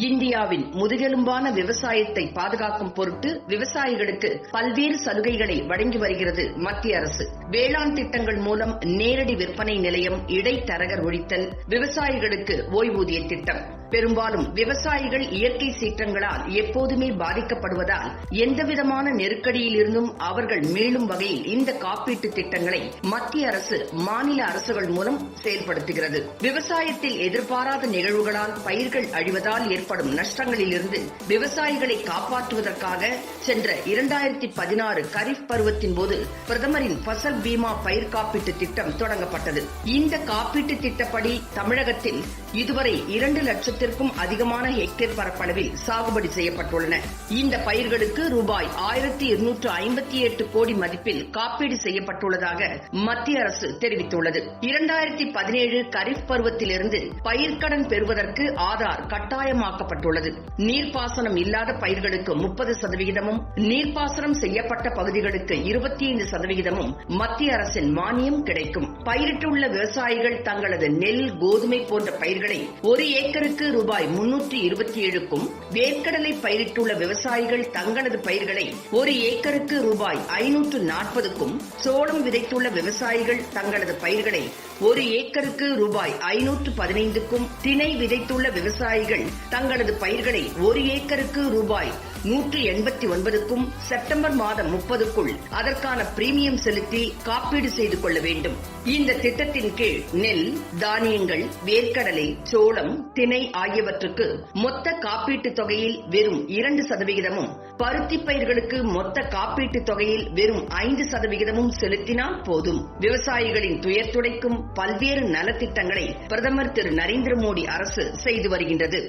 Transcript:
இந்தியாவின் முதுகெலும்பான விவசாயத்தை பாதுகாக்கும் பொருட்டு விவசாயிகளுக்கு பல்வேறு சலுகைகளை வழங்கி வருகிறது மத்திய அரசு. வேளாண் திட்டங்கள் மூலம் நேரடி விற்பனை நிலையம், இடைத்தரகர் ஒழித்தல், விவசாயிகளுக்கு ஓய்வூதிய திட்டம். பெரும்பாலும் விவசாயிகள் இயற்கை சீற்றங்களால் எப்போதுமே பாதிக்கப்படுவதால் எந்தவிதமான நெருக்கடியில் இருந்தும் அவர்கள் மீளும் வகையில் இந்த காப்பீட்டு திட்டங்களை மத்திய அரசு மாநில அரசுகள் மூலம் செயல்படுத்துகிறது. விவசாயத்தில் எதிர்பாராத நிகழ்வுகளால் பயிர்கள் அழிவதால் ஏற்படும் நஷ்டங்களில் இருந்து விவசாயிகளை காப்பாற்றுவதற்காக சென்ற 2016 கரீப் பருவத்தின் போது பிரதமரின் பசல் பீமா பயிர் காப்பீட்டு திட்டம் தொடங்கப்பட்டது. இந்த காப்பீட்டு திட்டப்படி தமிழகத்தில் இதுவரை 2 லட்சத்திற்கும் அதிகமான ஹெக்டேர் பரப்பளவில் சாகுபடி செய்யப்பட்டுள்ளன. இந்த பயிர்களுக்கு ரூபாய் 1258 கோடி மதிப்பில் காப்பீடு செய்யப்பட்டுள்ளதாக மத்திய அரசு தெரிவித்துள்ளது. 2017 கரீப் பருவத்திலிருந்து பயிர்க்கடன் பெறுவதற்கு ஆதார் கட்டாயமாக்கப்பட்டுள்ளது. நீர்ப்பாசனம் இல்லாத பயிர்களுக்கு 30%, நீர்ப்பாசனம் செய்யப்பட்ட பகுதிகளுக்கு 25% மத்திய அரசின் மானியம் கிடைக்கும். பயிரிட்டுள்ள விவசாயிகள் தங்களது நெல், கோதுமை போன்ற பயிர்களை 1 ஏக்கருக்கு ரூபாய் 327க்கும், வேர்க்கடலை பயிரிட்டுள்ள விவசாயிகள் தங்களது பயிர்களை 1 ஏக்கருக்கு ரூபாய் 540க்கும், சோளம் விதைத்துள்ள விவசாயிகள் தங்களது பயிர்களை 1 ஏக்கருக்கு ரூபாய் 515க்கும், திணை விதைத்துள்ள விவசாயிகள் தங்களது பயிர்களை 1 ஏக்கருக்கு ரூபாய் 189க்கும் செப்டம்பர் மாதம் 30க்குள் அதற்கான பிரீமியம் செலுத்தி காப்பீடு செய்து கொள்ள வேண்டும். இந்த திட்டத்தின் கீழ் நெல், தானியங்கள், வேர்க்கடலை, சோளம், திணை ஆகியவற்றுக்கு மொத்த காப்பீட்டு தொகையில் வெறும் 2%, பருத்தி பயிர்களுக்கு மொத்த காப்பீட்டு தொகையில் வெறும் 5% செலுத்தினால் போதும். விவசாயிகளின் துயர் துடைக்கும் பல்வேறு நலத்திட்டங்களை பிரதமர் திரு நரேந்திர மோடி அரசு செய்து வருகின்றது.